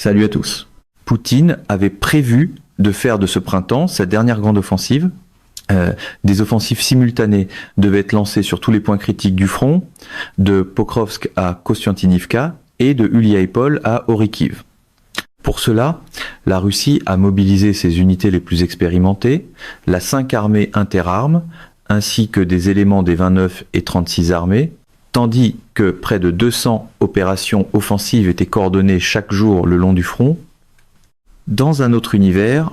Salut à tous. Poutine avait prévu de faire de ce printemps sa dernière grande offensive. Des offensives simultanées devaient être lancées sur tous les points critiques du front, de Pokrovsk à Kostiantynivka et de Uliaïpol à Orikhiv. Pour cela, la Russie a mobilisé ses unités les plus expérimentées, la 5 armée interarmes, ainsi que des éléments des 29 et 36 armées, tandis que près de 200 opérations offensives étaient coordonnées chaque jour le long du front. Dans un autre univers,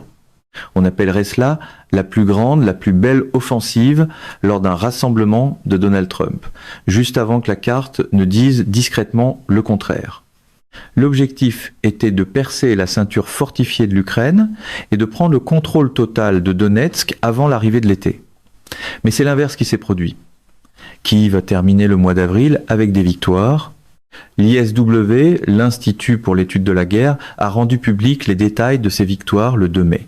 on appellerait cela la plus grande, la plus belle offensive lors d'un rassemblement de Donald Trump, juste avant que la carte ne dise discrètement le contraire. L'objectif était de percer la ceinture fortifiée de l'Ukraine et de prendre le contrôle total de Donetsk avant l'arrivée de l'été. Mais c'est l'inverse qui s'est produit. Kiev a terminé le mois d'avril avec des victoires. L'ISW, l'Institut pour l'étude de la guerre, a rendu public les détails de ces victoires le 2 mai.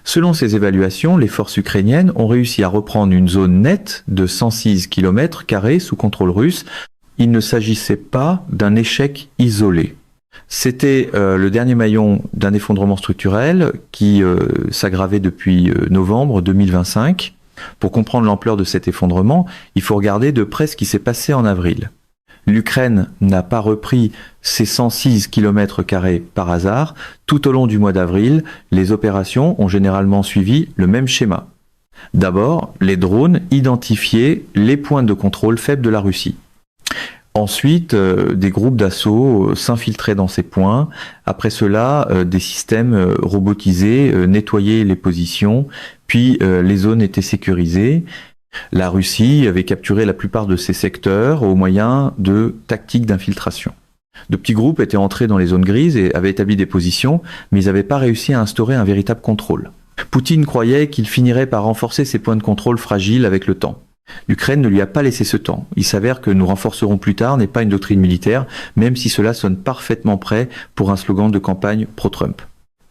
Selon ces évaluations, les forces ukrainiennes ont réussi à reprendre une zone nette de 106 km² sous contrôle russe. Il ne s'agissait pas d'un échec isolé. C'était le dernier maillon d'un effondrement structurel qui s'aggravait depuis novembre 2025. Pour comprendre l'ampleur de cet effondrement, il faut regarder de près ce qui s'est passé en avril. L'Ukraine n'a pas repris ses 106 km² par hasard. Tout au long du mois d'avril, les opérations ont généralement suivi le même schéma. D'abord, les drones identifiaient les points de contrôle faibles de la Russie. Ensuite, des groupes d'assaut s'infiltraient dans ces points. Après cela, des systèmes robotisés nettoyaient les positions, puis les zones étaient sécurisées. La Russie avait capturé la plupart de ces secteurs au moyen de tactiques d'infiltration. De petits groupes étaient entrés dans les zones grises et avaient établi des positions, mais ils n'avaient pas réussi à instaurer un véritable contrôle. Poutine croyait qu'il finirait par renforcer ces points de contrôle fragiles avec le temps. L'Ukraine ne lui a pas laissé ce temps. Il s'avère que nous renforcerons plus tard n'est pas une doctrine militaire, même si cela sonne parfaitement prêt pour un slogan de campagne pro-Trump.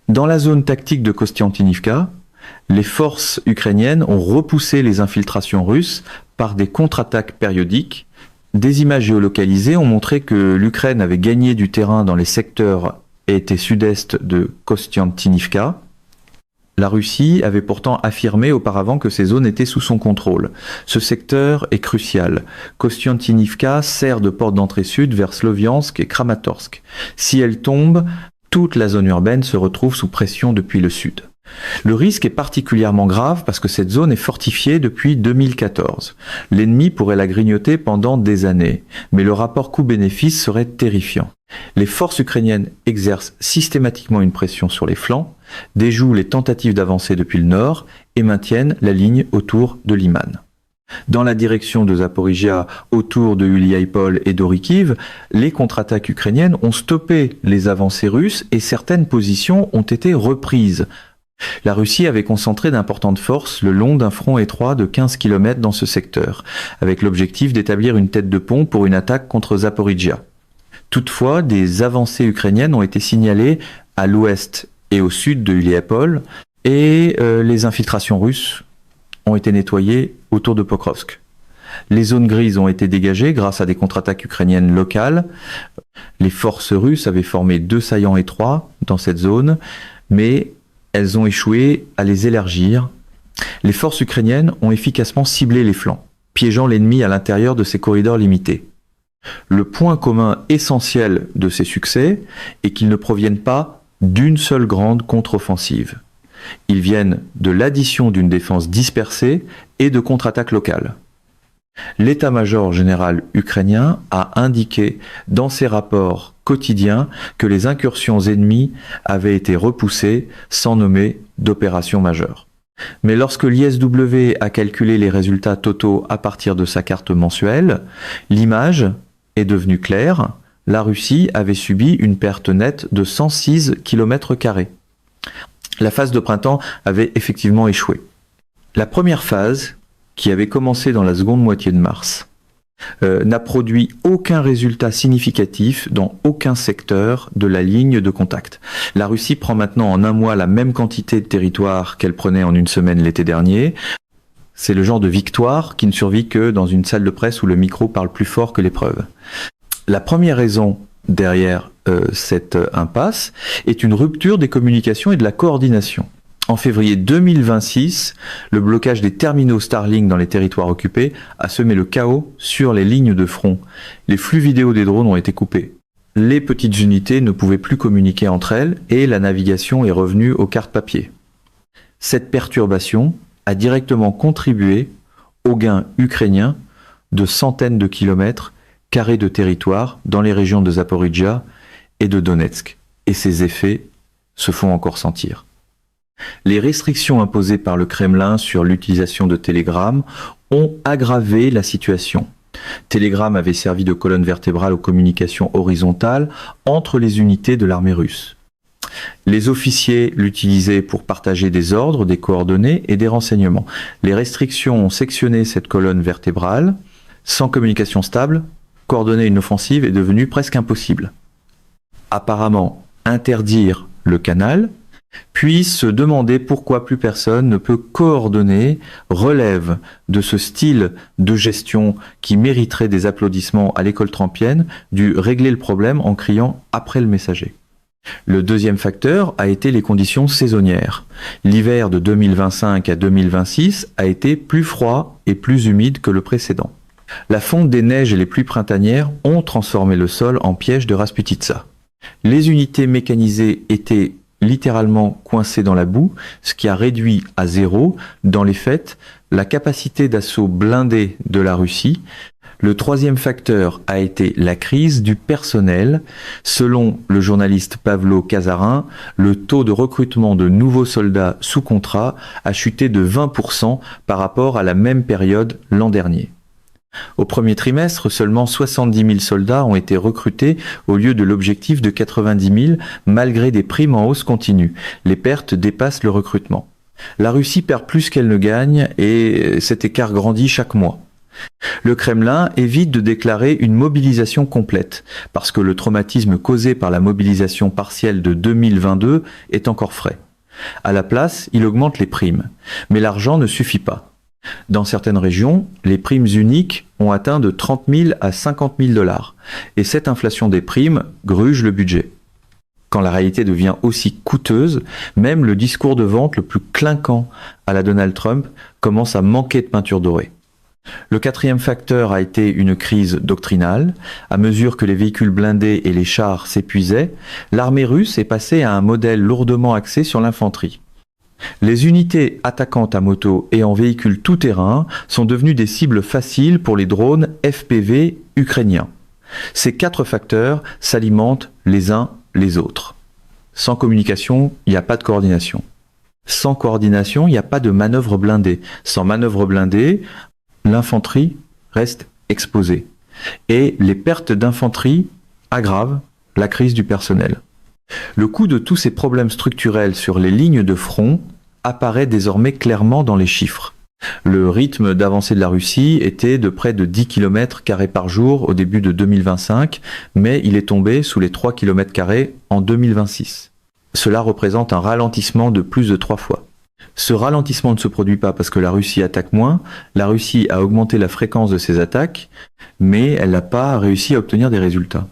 Dans la zone tactique de Kostiantynivka, les forces ukrainiennes ont repoussé les infiltrations russes par des contre-attaques périodiques. Des images géolocalisées ont montré que l'Ukraine avait gagné du terrain dans les secteurs est et sud-est de Kostiantynivka. La Russie avait pourtant affirmé auparavant que ces zones étaient sous son contrôle. Ce secteur est crucial. Kostiantynivka sert de porte d'entrée sud vers Sloviansk et Kramatorsk. Si elle tombe, toute la zone urbaine se retrouve sous pression depuis le sud. Le risque est particulièrement grave parce que cette zone est fortifiée depuis 2014. L'ennemi pourrait la grignoter pendant des années, mais le rapport coût-bénéfice serait terrifiant. Les forces ukrainiennes exercent systématiquement une pression sur les flancs, déjouent les tentatives d'avancer depuis le nord et maintiennent la ligne autour de Liman. Dans la direction de Zaporizhia, autour de Uliaïpol et d'Orikhiv, les contre-attaques ukrainiennes ont stoppé les avancées russes et certaines positions ont été reprises. La Russie avait concentré d'importantes forces le long d'un front étroit de 15 km dans ce secteur, avec l'objectif d'établir une tête de pont pour une attaque contre Zaporizhia. Toutefois, des avancées ukrainiennes ont été signalées à l'ouest et au sud de Uliaïpol, et les infiltrations russes ont été nettoyées autour de Pokrovsk. Les zones grises ont été dégagées grâce à des contre-attaques ukrainiennes locales. Les forces russes avaient formé 2 saillants étroits dans cette zone, mais elles ont échoué à les élargir. Les forces ukrainiennes ont efficacement ciblé les flancs, piégeant l'ennemi à l'intérieur de ces corridors limités. Le point commun essentiel de ces succès est qu'ils ne proviennent pas d'une seule grande contre-offensive. Ils viennent de l'addition d'une défense dispersée et de contre-attaques locales. L'état-major général ukrainien a indiqué dans ses rapports quotidiens que les incursions ennemies avaient été repoussées sans nommer d'opération majeure. Mais lorsque l'ISW a calculé les résultats totaux à partir de sa carte mensuelle, l'image est devenue claire. La Russie avait subi une perte nette de 106 km². La phase de printemps avait effectivement échoué. La première phase, qui avait commencé dans la seconde moitié de mars, n'a produit aucun résultat significatif dans aucun secteur de la ligne de contact. La Russie prend maintenant en un mois la même quantité de territoire qu'elle prenait en une semaine l'été dernier. C'est le genre de victoire qui ne survit que dans une salle de presse où le micro parle plus fort que l'épreuve. La première raison derrière cette impasse est une rupture des communications et de la coordination. En février 2026, le blocage des terminaux Starlink dans les territoires occupés a semé le chaos sur les lignes de front. Les flux vidéo des drones ont été coupés. Les petites unités ne pouvaient plus communiquer entre elles et la navigation est revenue aux cartes papier. Cette perturbation a directement contribué au gain ukrainien de centaines de kilomètres carrés de territoire dans les régions de Zaporijia et de Donetsk. Et ces effets se font encore sentir. Les restrictions imposées par le Kremlin sur l'utilisation de Telegram ont aggravé la situation. Telegram avait servi de colonne vertébrale aux communications horizontales entre les unités de l'armée russe. Les officiers l'utilisaient pour partager des ordres, des coordonnées et des renseignements. Les restrictions ont sectionné cette colonne vertébrale. Sans communication stable, coordonner une offensive est devenu presque impossible. Apparemment, interdire le canal, puis se demander pourquoi plus personne ne peut coordonner, relève de ce style de gestion qui mériterait des applaudissements à l'école trampienne, du régler le problème en criant après le messager. Le deuxième facteur a été les conditions saisonnières. L'hiver de 2025 à 2026 a été plus froid et plus humide que le précédent. La fonte des neiges et les pluies printanières ont transformé le sol en piège de Rasputitsa. Les unités mécanisées étaient littéralement coincées dans la boue, ce qui a réduit à zéro, dans les faits, la capacité d'assaut blindée de la Russie. Le troisième facteur a été la crise du personnel. Selon le journaliste Pavlo Casarin, le taux de recrutement de nouveaux soldats sous contrat a chuté de 20% par rapport à la même période l'an dernier. Au premier trimestre, seulement 70 000 soldats ont été recrutés au lieu de l'objectif de 90 000, malgré des primes en hausse continue. Les pertes dépassent le recrutement. La Russie perd plus qu'elle ne gagne et cet écart grandit chaque mois. Le Kremlin évite de déclarer une mobilisation complète, parce que le traumatisme causé par la mobilisation partielle de 2022 est encore frais. À la place, il augmente les primes. Mais l'argent ne suffit pas. Dans certaines régions, les primes uniques ont atteint de 30 000 à 50 000 $. Et cette inflation des primes gruge le budget. Quand la réalité devient aussi coûteuse, même le discours de vente le plus clinquant à la Donald Trump commence à manquer de peinture dorée. Le quatrième facteur a été une crise doctrinale. À mesure que les véhicules blindés et les chars s'épuisaient, l'armée russe est passée à un modèle lourdement axé sur l'infanterie. Les unités attaquantes à moto et en véhicules tout-terrain sont devenues des cibles faciles pour les drones FPV ukrainiens. Ces quatre facteurs s'alimentent les uns les autres. Sans communication, il n'y a pas de coordination. Sans coordination, il n'y a pas de manœuvre blindée. Sans manœuvre blindée, l'infanterie reste exposée. Et les pertes d'infanterie aggravent la crise du personnel. Le coût de tous ces problèmes structurels sur les lignes de front apparaît désormais clairement dans les chiffres. Le rythme d'avancée de la Russie était de près de 10 km² par jour au début de 2025, mais il est tombé sous les 3 km² en 2026. Cela représente un ralentissement de plus de 3 fois. Ce ralentissement ne se produit pas parce que la Russie attaque moins, la Russie a augmenté la fréquence de ses attaques, mais elle n'a pas réussi à obtenir des résultats.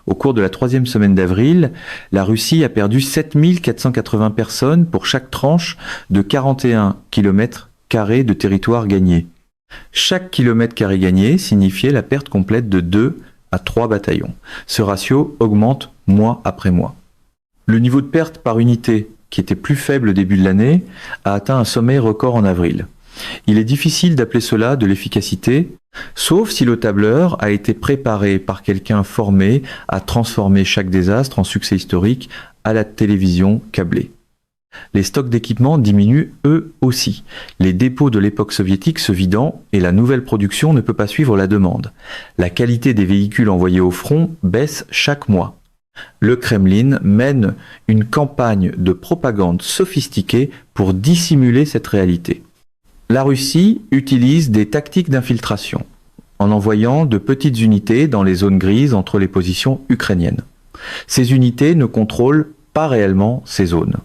Au cours de la troisième semaine d'avril, la Russie a perdu 7480 personnes pour chaque tranche de 41 km² de territoire gagné. Chaque kilomètre carré gagné signifiait la perte complète de 2 à 3 bataillons. Ce ratio augmente mois après mois. Le niveau de perte par unité, qui était plus faible au début de l'année, a atteint un sommet record en avril. Il est difficile d'appeler cela de l'efficacité, sauf si le tableur a été préparé par quelqu'un formé à transformer chaque désastre en succès historique à la télévision câblée. Les stocks d'équipements diminuent eux aussi, les dépôts de l'époque soviétique se vidant et la nouvelle production ne peut pas suivre la demande. La qualité des véhicules envoyés au front baisse chaque mois. Le Kremlin mène une campagne de propagande sophistiquée pour dissimuler cette réalité. La Russie utilise des tactiques d'infiltration, en envoyant de petites unités dans les zones grises entre les positions ukrainiennes. Ces unités ne contrôlent pas réellement ces zones.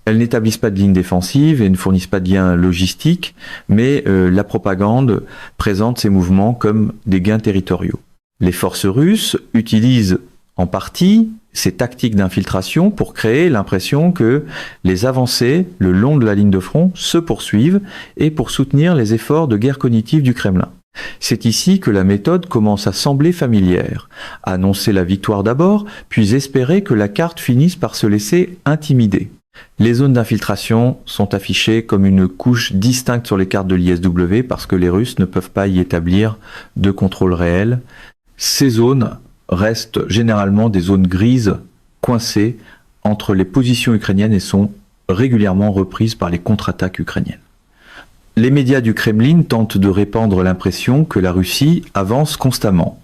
Elles n'établissent pas de ligne défensive et ne fournissent pas de liens logistiques, mais la propagande présente ces mouvements comme des gains territoriaux. Les forces russes utilisent En partie, ces tactiques d'infiltration pour créer l'impression que les avancées le long de la ligne de front se poursuivent et pour soutenir les efforts de guerre cognitive du Kremlin. C'est ici que la méthode commence à sembler familière. Annoncer la victoire d'abord, puis espérer que la carte finisse par se laisser intimider. Les zones d'infiltration sont affichées comme une couche distincte sur les cartes de l'ISW parce que les Russes ne peuvent pas y établir de contrôle réel. Ces zones restent généralement des zones grises coincées entre les positions ukrainiennes et sont régulièrement reprises par les contre-attaques ukrainiennes. Les médias du Kremlin tentent de répandre l'impression que la Russie avance constamment.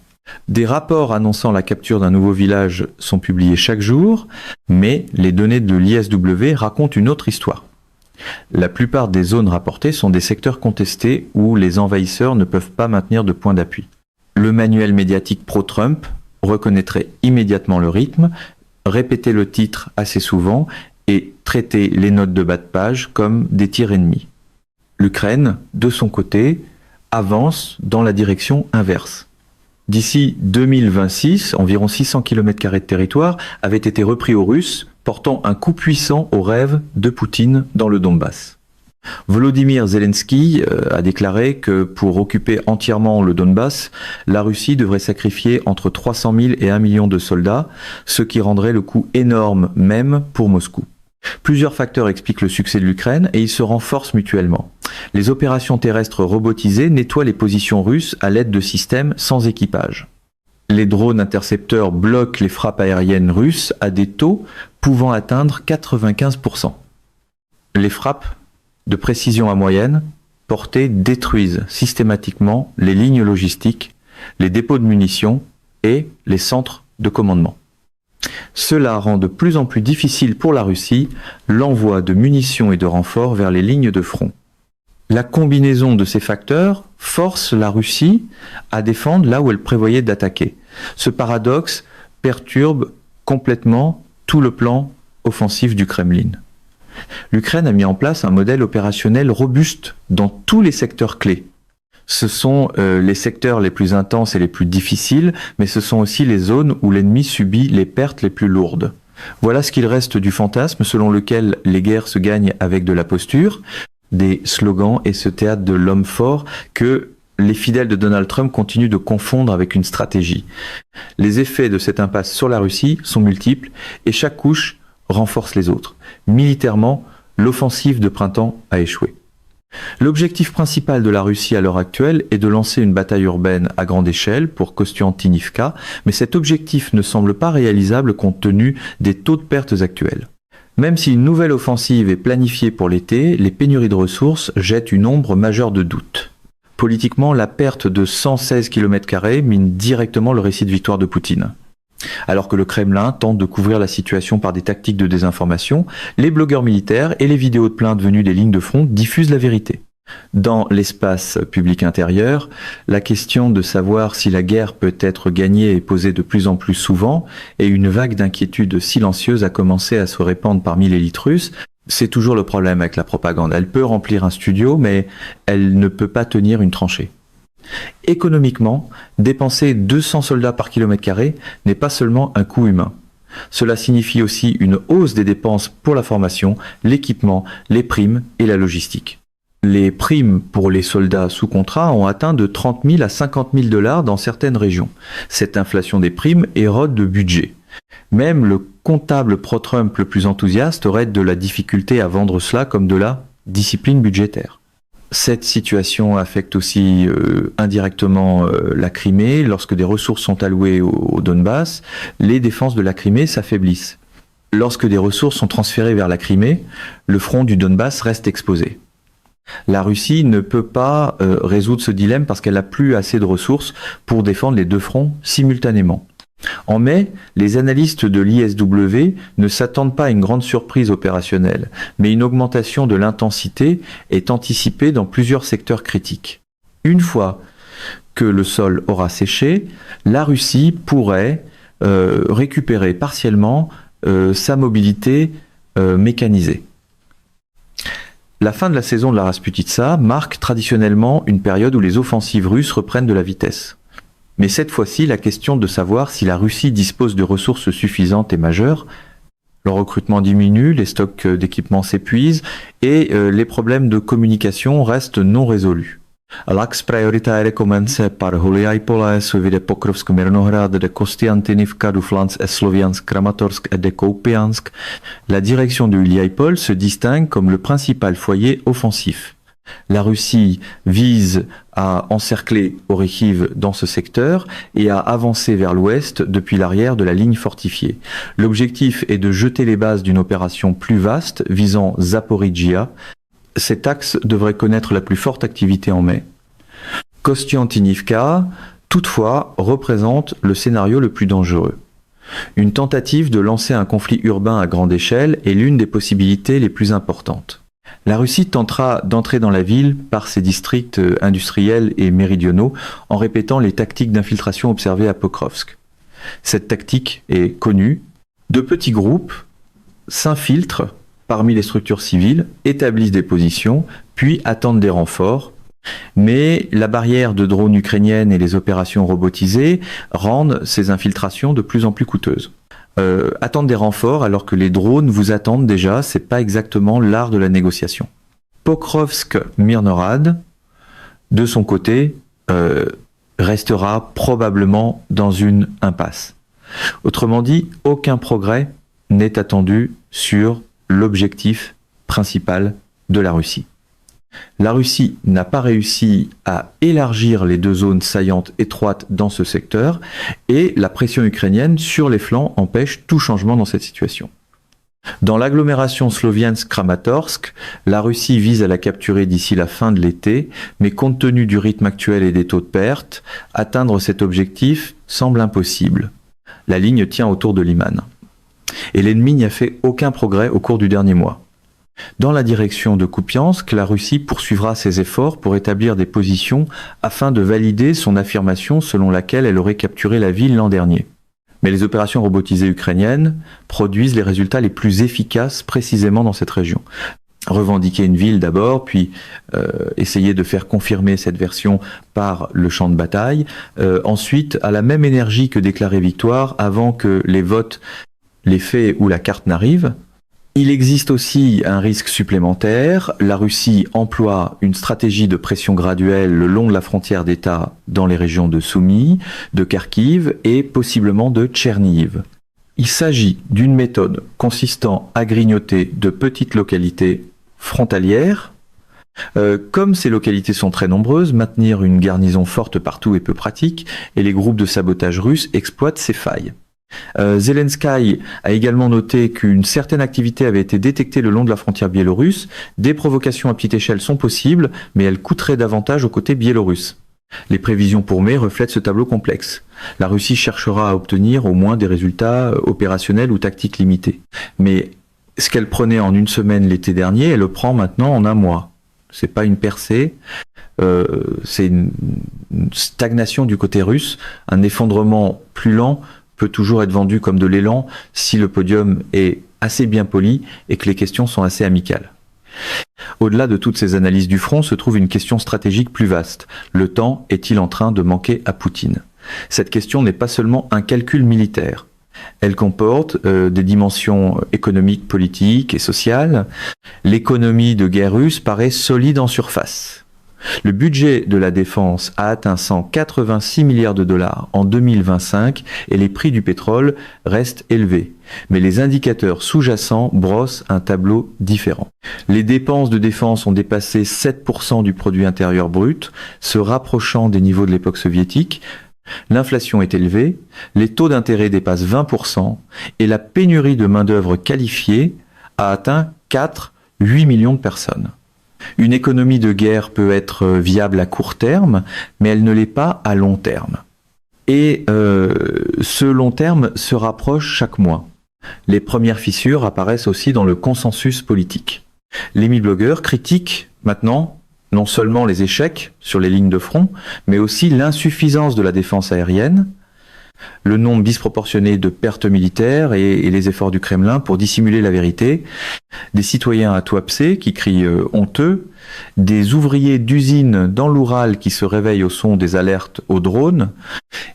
Des rapports annonçant la capture d'un nouveau village sont publiés chaque jour, mais les données de l'ISW racontent une autre histoire. La plupart des zones rapportées sont des secteurs contestés où les envahisseurs ne peuvent pas maintenir de point d'appui. Le manuel médiatique pro-Trump reconnaîtrait immédiatement le rythme, répéter le titre assez souvent et traiter les notes de bas de page comme des tirs ennemis. L'Ukraine, de son côté, avance dans la direction inverse. D'ici 2026, environ 600 km² de territoire avaient été repris aux Russes, portant un coup puissant au rêve de Poutine dans le Donbass. Volodymyr Zelensky a déclaré que pour occuper entièrement le Donbass, la Russie devrait sacrifier entre 300 000 et 1 million de soldats, ce qui rendrait le coût énorme même pour Moscou. Plusieurs facteurs expliquent le succès de l'Ukraine et ils se renforcent mutuellement. Les opérations terrestres robotisées nettoient les positions russes à l'aide de systèmes sans équipage. Les drones intercepteurs bloquent les frappes aériennes russes à des taux pouvant atteindre 95%. Les frappes de précision à moyenne portée détruisent systématiquement les lignes logistiques, les dépôts de munitions et les centres de commandement. Cela rend de plus en plus difficile pour la Russie l'envoi de munitions et de renforts vers les lignes de front. La combinaison de ces facteurs force la Russie à défendre là où elle prévoyait d'attaquer. Ce paradoxe perturbe complètement tout le plan offensif du Kremlin. L'Ukraine a mis en place un modèle opérationnel robuste dans tous les secteurs clés. Ce sont les secteurs les plus intenses et les plus difficiles, mais ce sont aussi les zones où l'ennemi subit les pertes les plus lourdes. Voilà ce qu'il reste du fantasme selon lequel les guerres se gagnent avec de la posture, des slogans et ce théâtre de l'homme fort que les fidèles de Donald Trump continuent de confondre avec une stratégie. Les effets de cette impasse sur la Russie sont multiples et chaque couche renforce les autres. Militairement, l'offensive de printemps a échoué. L'objectif principal de la Russie à l'heure actuelle est de lancer une bataille urbaine à grande échelle pour Kostiantynivka, mais cet objectif ne semble pas réalisable compte tenu des taux de pertes actuels. Même si une nouvelle offensive est planifiée pour l'été, les pénuries de ressources jettent une ombre majeure de doute. Politiquement, la perte de 116 km² mine directement le récit de victoire de Poutine. Alors que le Kremlin tente de couvrir la situation par des tactiques de désinformation, les blogueurs militaires et les vidéos de plainte venues des lignes de front diffusent la vérité. Dans l'espace public intérieur, la question de savoir si la guerre peut être gagnée est posée de plus en plus souvent et une vague d'inquiétude silencieuse a commencé à se répandre parmi l'élite russe. C'est toujours le problème avec la propagande. Elle peut remplir un studio, mais elle ne peut pas tenir une tranchée. Économiquement, dépenser 200 soldats par km² n'est pas seulement un coût humain. Cela signifie aussi une hausse des dépenses pour la formation, l'équipement, les primes et la logistique. Les primes pour les soldats sous contrat ont atteint de 30 000 à 50 000 $ dans certaines régions. Cette inflation des primes érode le budget. Même le comptable pro-Trump le plus enthousiaste aurait de la difficulté à vendre cela comme de la discipline budgétaire. Cette situation affecte aussi indirectement la Crimée. Lorsque des ressources sont allouées au Donbass, les défenses de la Crimée s'affaiblissent. Lorsque des ressources sont transférées vers la Crimée, le front du Donbass reste exposé. La Russie ne peut pas résoudre ce dilemme parce qu'elle n'a plus assez de ressources pour défendre les deux fronts simultanément. En mai, les analystes de l'ISW ne s'attendent pas à une grande surprise opérationnelle, mais une augmentation de l'intensité est anticipée dans plusieurs secteurs critiques. Une fois que le sol aura séché, la Russie pourrait récupérer partiellement sa mobilité mécanisée. La fin de la saison de la Rasputitsa marque traditionnellement une période où les offensives russes reprennent de la vitesse. Mais cette fois-ci, la question de savoir si la Russie dispose de ressources suffisantes est majeure. Le recrutement diminue, les stocks d'équipements s'épuisent et les problèmes de communication restent non résolus. Lax prioritaire komence par Huliajpole, Sovide Pokrovsk, Mirnohrad, de Kostiantynivka, Duflansk, Sloviansk, Kramatorsk et de Kupiansk. La direction de Huliajpole se distingue comme le principal foyer offensif. La Russie vise à encercler Orikhiv dans ce secteur et à avancer vers l'ouest depuis l'arrière de la ligne fortifiée. L'objectif est de jeter les bases d'une opération plus vaste visant Zaporijjia. Cet axe devrait connaître la plus forte activité en mai. Kostiantynivka, toutefois, représente le scénario le plus dangereux. Une tentative de lancer un conflit urbain à grande échelle est l'une des possibilités les plus importantes. La Russie tentera d'entrer dans la ville par ses districts industriels et méridionaux en répétant les tactiques d'infiltration observées à Pokrovsk. Cette tactique est connue. De petits groupes s'infiltrent parmi les structures civiles, établissent des positions, puis attendent des renforts. Mais la barrière de drones ukrainiennes et les opérations robotisées rendent ces infiltrations de plus en plus coûteuses. Attendre des renforts alors que les drones vous attendent déjà, c'est pas exactement l'art de la négociation. Pokrovsk-Mirnorad, de son côté, restera probablement dans une impasse. Autrement dit, aucun progrès n'est attendu sur l'objectif principal de la Russie. La Russie n'a pas réussi à élargir les deux zones saillantes étroites dans ce secteur et la pression ukrainienne sur les flancs empêche tout changement dans cette situation. Dans l'agglomération Sloviansk-Kramatorsk, la Russie vise à la capturer d'ici la fin de l'été, mais compte tenu du rythme actuel et des taux de perte, atteindre cet objectif semble impossible. La ligne tient autour de Liman. Et l'ennemi n'y a fait aucun progrès au cours du dernier mois. Dans la direction de Kupiansk, la Russie poursuivra ses efforts pour établir des positions afin de valider son affirmation selon laquelle elle aurait capturé la ville l'an dernier. Mais les opérations robotisées ukrainiennes produisent les résultats les plus efficaces précisément dans cette région. Revendiquer une ville d'abord, puis essayer de faire confirmer cette version par le champ de bataille. Ensuite, à la même énergie que déclarer victoire avant que les votes, les faits ou la carte n'arrivent. Il existe aussi un risque supplémentaire. La Russie emploie une stratégie de pression graduelle le long de la frontière d'État dans les régions de Soumy, de Kharkiv et possiblement de Tchernihiv. Il s'agit d'une méthode consistant à grignoter de petites localités frontalières. Comme ces localités sont très nombreuses, maintenir une garnison forte partout est peu pratique et les groupes de sabotage russes exploitent ces failles. Zelensky a également noté qu'une certaine activité avait été détectée le long de la frontière biélorusse. Des provocations à petite échelle sont possibles, mais elles coûteraient davantage au côté biélorusse. Les prévisions pour mai reflètent ce tableau complexe. La Russie cherchera à obtenir au moins des résultats opérationnels ou tactiques limités. Mais ce qu'elle prenait en une semaine l'été dernier, elle le prend maintenant en un mois. C'est pas une percée, c'est une stagnation du côté russe, un effondrement plus lent peut toujours être vendu comme de l'élan si le podium est assez bien poli et que les questions sont assez amicales. Au-delà de toutes ces analyses du front se trouve une question stratégique plus vaste. Le temps est-il en train de manquer à Poutine ? Cette question n'est pas seulement un calcul militaire. Elle comporte des dimensions économiques, politiques et sociales. L'économie de guerre russe paraît solide en surface. Le budget de la défense a atteint 186 milliards de dollars en 2025 et les prix du pétrole restent élevés. Mais les indicateurs sous-jacents brossent un tableau différent. Les dépenses de défense ont dépassé 7% du produit intérieur brut, se rapprochant des niveaux de l'époque soviétique. L'inflation est élevée, les taux d'intérêt dépassent 20% et la pénurie de main-d'œuvre qualifiée a atteint 4-8 millions de personnes. Une économie de guerre peut être viable à court terme, mais elle ne l'est pas à long terme. Et ce long terme se rapproche chaque mois. Les premières fissures apparaissent aussi dans le consensus politique. Les mi-blogueurs critiquent maintenant non seulement les échecs sur les lignes de front, mais aussi l'insuffisance de la défense aérienne, le nombre disproportionné de pertes militaires et les efforts du Kremlin pour dissimuler la vérité, des citoyens à Tuapse qui crient honteux, des ouvriers d'usines dans l'Oural qui se réveillent au son des alertes aux drones,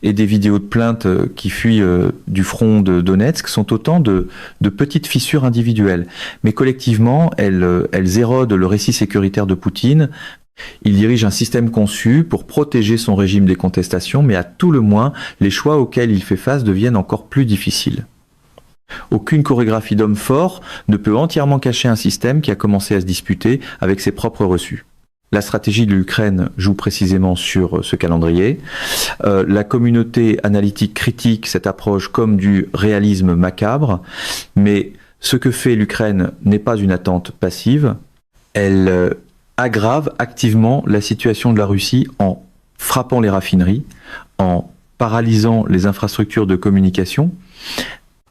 et des vidéos de plaintes qui fuient du front de Donetsk sont autant de petites fissures individuelles. Mais collectivement, elles érodent le récit sécuritaire de Poutine. Il dirige un système conçu pour protéger son régime des contestations, mais à tout le moins, les choix auxquels il fait face deviennent encore plus difficiles. Aucune chorégraphie d'homme fort ne peut entièrement cacher un système qui a commencé à se disputer avec ses propres reçus. La stratégie de l'Ukraine joue précisément sur ce calendrier. La communauté analytique critique cette approche comme du réalisme macabre, mais ce que fait l'Ukraine n'est pas une attente passive. Elle aggrave activement la situation de la Russie en frappant les raffineries, en paralysant les infrastructures de communication,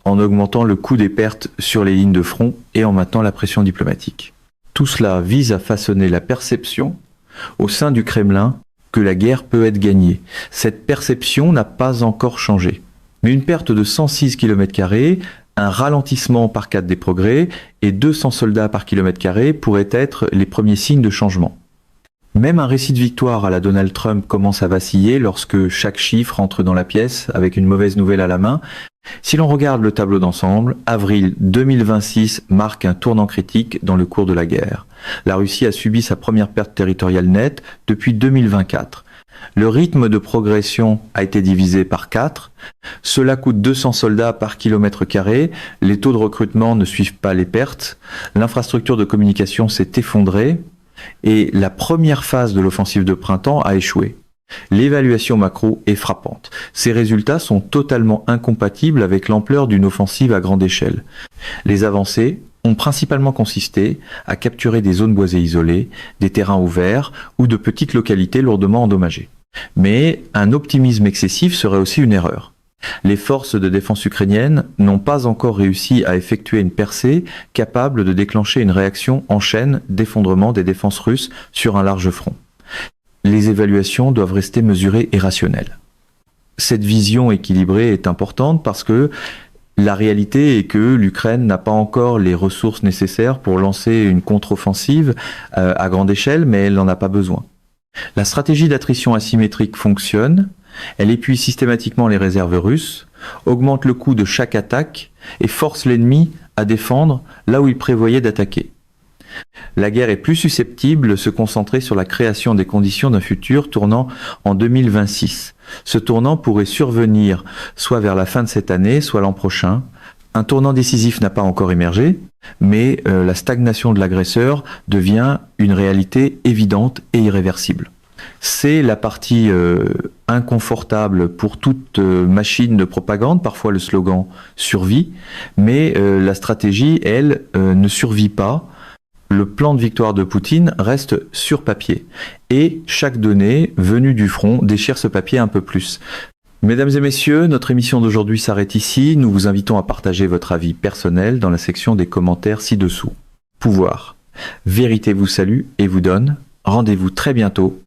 en augmentant le coût des pertes sur les lignes de front et en maintenant la pression diplomatique. Tout cela vise à façonner la perception au sein du Kremlin que la guerre peut être gagnée. Cette perception n'a pas encore changé. Mais une perte de 106 km², un ralentissement par cadre des progrès et 200 soldats par km² pourraient être les premiers signes de changement. Même un récit de victoire à la Donald Trump commence à vaciller lorsque chaque chiffre entre dans la pièce avec une mauvaise nouvelle à la main. Si l'on regarde le tableau d'ensemble, avril 2026 marque un tournant critique dans le cours de la guerre. La Russie a subi sa première perte territoriale nette depuis 2024. Le rythme de progression a été divisé par 4. Cela coûte 200 soldats par km². Les taux de recrutement ne suivent pas les pertes. L'infrastructure de communication s'est effondrée. Et la première phase de l'offensive de printemps a échoué. L'évaluation macro est frappante. Ces résultats sont totalement incompatibles avec l'ampleur d'une offensive à grande échelle. Les avancées ont principalement consisté à capturer des zones boisées isolées, des terrains ouverts ou de petites localités lourdement endommagées. Mais un optimisme excessif serait aussi une erreur. Les forces de défense ukrainiennes n'ont pas encore réussi à effectuer une percée capable de déclencher une réaction en chaîne d'effondrement des défenses russes sur un large front. Les évaluations doivent rester mesurées et rationnelles. Cette vision équilibrée est importante parce que la réalité est que l'Ukraine n'a pas encore les ressources nécessaires pour lancer une contre-offensive à grande échelle, mais elle n'en a pas besoin. La stratégie d'attrition asymétrique fonctionne, elle épuise systématiquement les réserves russes, augmente le coût de chaque attaque et force l'ennemi à défendre là où il prévoyait d'attaquer. La guerre est plus susceptible de se concentrer sur la création des conditions d'un futur tournant en 2026. Ce tournant pourrait survenir soit vers la fin de cette année, soit l'an prochain. Un tournant décisif n'a pas encore émergé, mais la stagnation de l'agresseur devient une réalité évidente et irréversible. C'est la partie inconfortable pour toute machine de propagande, parfois le slogan « survit », mais la stratégie, elle, ne survit pas. Le plan de victoire de Poutine reste sur papier. Et chaque donnée venue du front déchire ce papier un peu plus. Mesdames et messieurs, notre émission d'aujourd'hui s'arrête ici. Nous vous invitons à partager votre avis personnel dans la section des commentaires ci-dessous. Pouvoir. Vérité vous salue et vous donne. Rendez-vous très bientôt